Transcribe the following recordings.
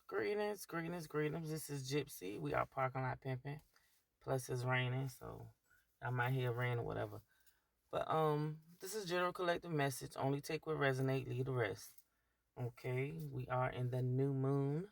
Greetings, greetings, greetings. This is Gyp-C. We are parking lot pimping. Plus it's raining, so I might hear rain or whatever. But this is general collective message. Only take what resonate, leave the rest. Okay, we are in the new moon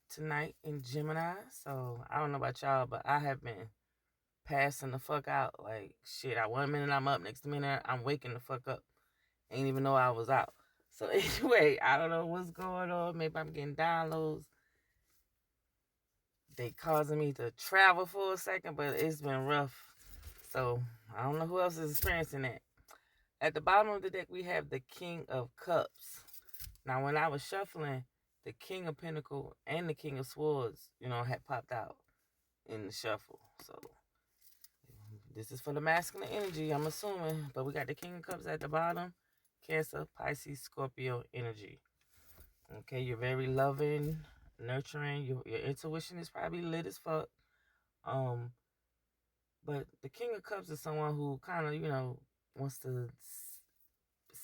tonight in Gemini. So I don't know about y'all, but I have been passing the fuck out. Like shit, one minute I'm up, next minute I'm waking the fuck up. Ain't even know I was out. So anyway, I don't know what's going on. Maybe I'm getting downloads. They causing me to travel for a second, but it's been rough. So I don't know who else is experiencing that. At the bottom of the deck, we have the King of Cups. Now, when I was shuffling, the King of Pentacles and the King of Swords, had popped out in the shuffle. So this is for the masculine energy, I'm assuming. But we got the King of Cups at the bottom. Cancer, Pisces, Scorpio energy. Okay, you're very loving, nurturing. Your intuition is probably lit as fuck. But the King of Cups is someone who kind of, wants to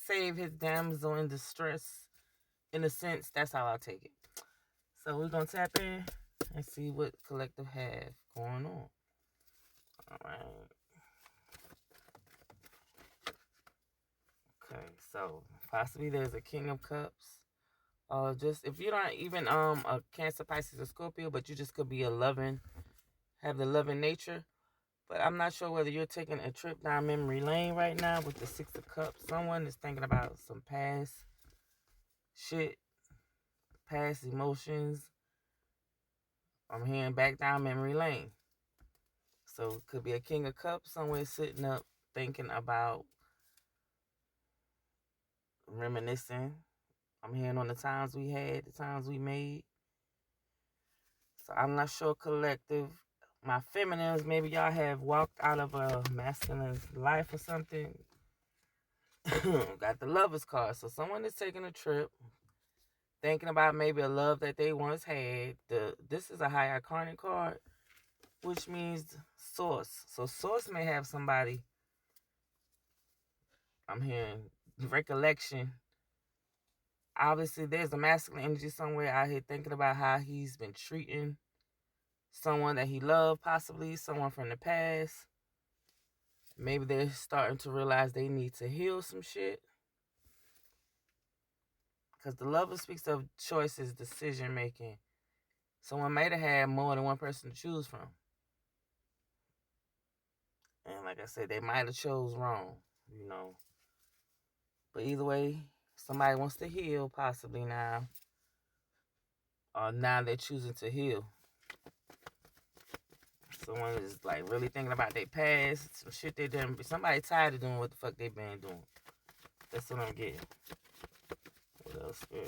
save his damsel in distress. In a sense, that's how I take it. So we're going to tap in and see what collective have going on. All right. Okay, so possibly there's a King of Cups. Just if you're not even a Cancer, Pisces, or Scorpio, but you just could be have the loving nature. But I'm not sure whether you're taking a trip down memory lane right now with the Six of Cups. Someone is thinking about some past shit, past emotions. I'm hearing back down memory lane. So it could be a King of Cups somewhere sitting up thinking about reminiscing. I'm hearing on the times we had, the times we made. So I'm not sure collective. My feminines, maybe y'all have walked out of a masculine life or something. Got the Lover's card. So someone is taking a trip, thinking about maybe a love that they once had. This is a high iconic card, which means source. So source may have somebody. I'm hearing recollection. Obviously, there's a masculine energy somewhere out here thinking about how he's been treating someone that he loved, possibly someone from the past. Maybe they're starting to realize they need to heal some shit. Because the Lover speaks of choices, decision making. Someone might have had more than one person to choose from. And like I said, they might have chose wrong, But either way, somebody wants to heal possibly now. Or now they're choosing to heal. Someone is like really thinking about their past, some shit they done. Somebody tired of doing what the fuck they been doing. That's what I'm getting. What else? Yeah.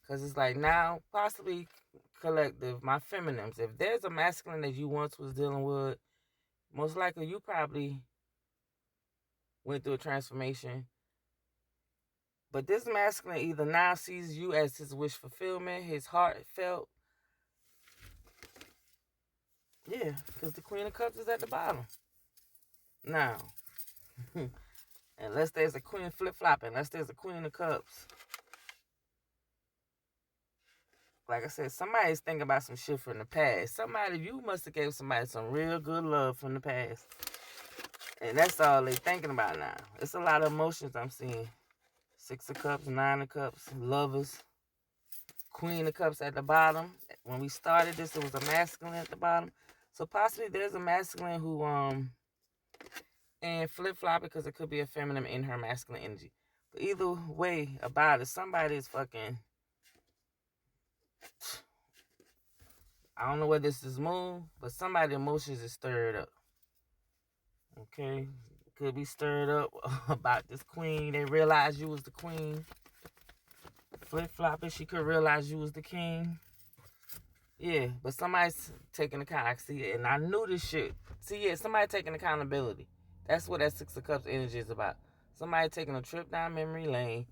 Because it's like now, possibly collective, my feminines. If there's a masculine that you once was dealing with, most likely you probably went through a transformation. But this masculine either now sees you as his wish fulfillment, his heartfelt. Yeah, because the Queen of Cups is at the bottom. Now, unless there's a Queen flip-flopping, unless there's a Queen of Cups. Like I said, somebody's thinking about some shit from the past. You must have gave somebody some real good love from the past. And that's all they thinking about now. It's a lot of emotions I'm seeing. Six of Cups, Nine of Cups, Lovers, Queen of Cups at the bottom. When we started this, it was a masculine at the bottom. So possibly there's a masculine who, and flip-flop because it could be a feminine in her masculine energy. But either way about it, somebody is fucking... I don't know whether this is moon, but somebody's emotions is stirred up. Okay? Could be stirred up about this queen. They realized you was the queen. Flip-flopping, she could realize you was the king. Yeah, but somebody's taking account. I see it, and I knew this shit. See, yeah, somebody taking accountability. That's what that Six of Cups energy is about. Somebody taking a trip down memory lane,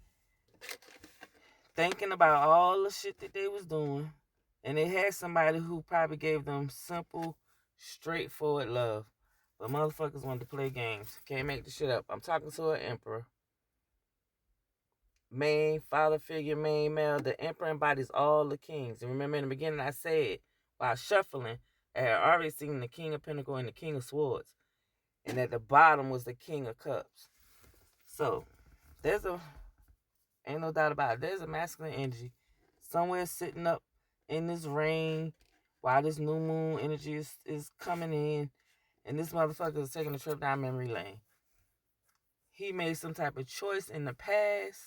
thinking about all the shit that they was doing, and they had somebody who probably gave them simple, straightforward love. But motherfuckers wanted to play games. Can't make the shit up. I'm talking to an emperor. main father figure, main male. The emperor embodies all the kings. And remember in the beginning I said, while shuffling, I had already seen the king of pentacles and the king of swords. And at the bottom was the king of cups. So, ain't no doubt about it, there's a masculine energy somewhere sitting up in this rain while this new moon energy is coming in. And this motherfucker is taking a trip down memory lane. He made some type of choice in the past.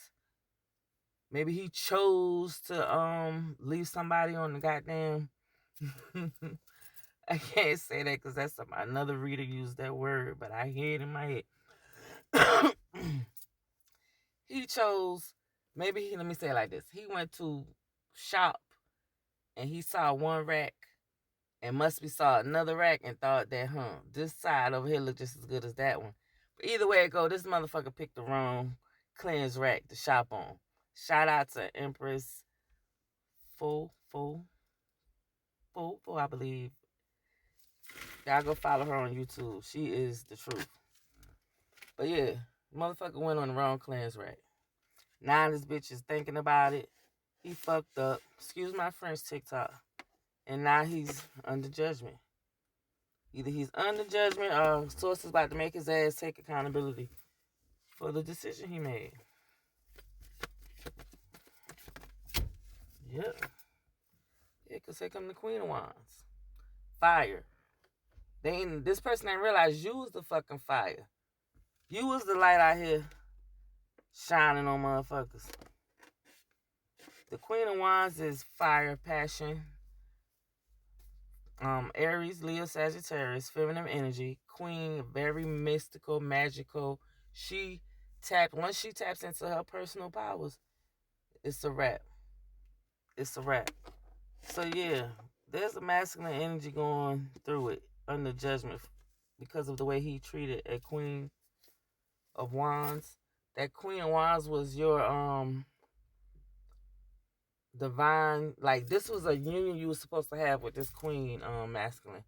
Maybe he chose to leave somebody on the goddamn I can't say that because that's another reader used that word, but I hear it in my head. He chose, let me say it like this. He went to shop and he saw one rack and must be saw another rack and thought that, this side over here look just as good as that one. But either way it go, this motherfucker picked the wrong clearance rack to shop on. Shout out to Empress Full, I believe. Y'all go follow her on YouTube. She is the truth. But yeah, motherfucker went on the wrong clearance rack. Now this bitch is thinking about it. He fucked up. Excuse my French, TikTok. And now he's under judgment. Either he's under judgment or source is about to make his ass take accountability for the decision he made. Yep. Yeah, because here come the Queen of Wands. Fire. This person ain't realized you was the fucking fire. You was the light out here shining on motherfuckers. The Queen of Wands is fire, passion. Aries, Leo, Sagittarius, feminine energy. Queen, very mystical, magical. Once she taps into her personal powers, it's a wrap. It's a wrap. So yeah, there's a masculine energy going through it under judgment because of the way he treated a Queen of Wands. That Queen of Wands was your divine, like this was a union you were supposed to have with this queen masculine.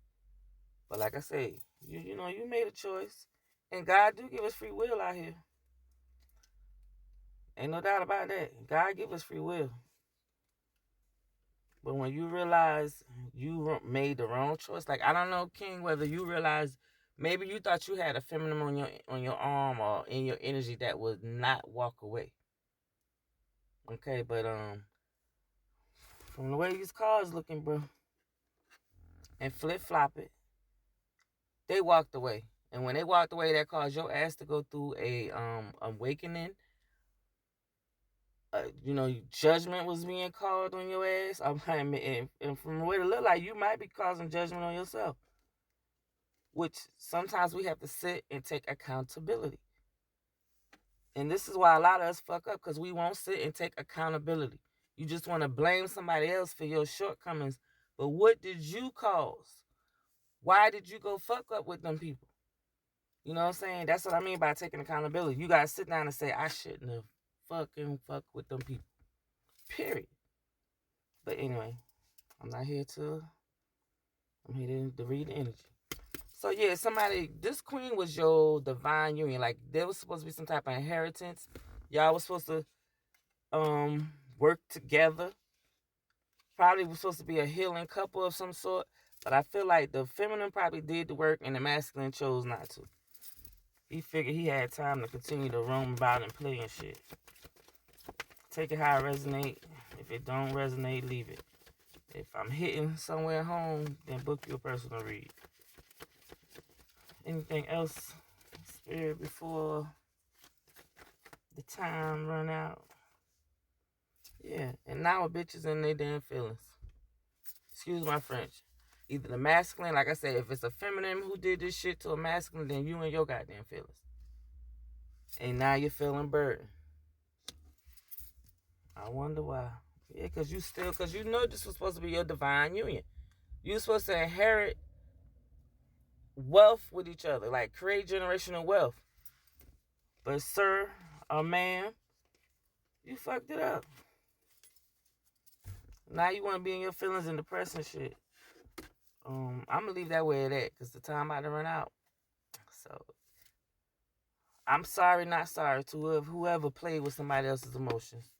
But like I say, you know, you made a choice. And God do give us free will out here. Ain't no doubt about that. God give us free will. But when you realize you made the wrong choice, like I don't know, King, whether you realize maybe you thought you had a feminine on your arm or in your energy that would not walk away. Okay, but from the way these cards looking, bro, and flip-flop it, they walked away. And when they walked away, that caused your ass to go through a awakening. Judgment was being called on your ass. And from the way it look like, you might be causing judgment on yourself. Which sometimes we have to sit and take accountability. And this is why a lot of us fuck up, because we won't sit and take accountability. You just want to blame somebody else for your shortcomings. But what did you cause? Why did you go fuck up with them people? You know what I'm saying? That's what I mean by taking accountability. You gotta sit down and say, I shouldn't have fuck with them people. Period. But anyway, I'm here to read the energy. So yeah, this queen was your divine union. Like there was supposed to be some type of inheritance. Y'all was supposed to work together. Probably was supposed to be a healing couple of some sort. But I feel like the feminine probably did the work and the masculine chose not to. He figured he had time to continue to roam about and play and shit. Take it how it resonate. If it don't resonate, leave it. If I'm hitting somewhere home, then book your personal read. Anything else, Spirit, before the time run out? Yeah, and now a bitch is in their damn feelings. Excuse my French. Either the masculine, like I said, if it's a feminine who did this shit to a masculine, then you and your goddamn feelings. And now you're feeling burdened. I wonder why. Yeah, because you know this was supposed to be your divine union. You're supposed to inherit wealth with each other, like create generational wealth. But sir, or ma'am, you fucked it up. Now you want to be in your feelings and depressed and shit. I'm going to leave that way at that because the time about to run out. So, I'm sorry, not sorry to whoever played with somebody else's emotions.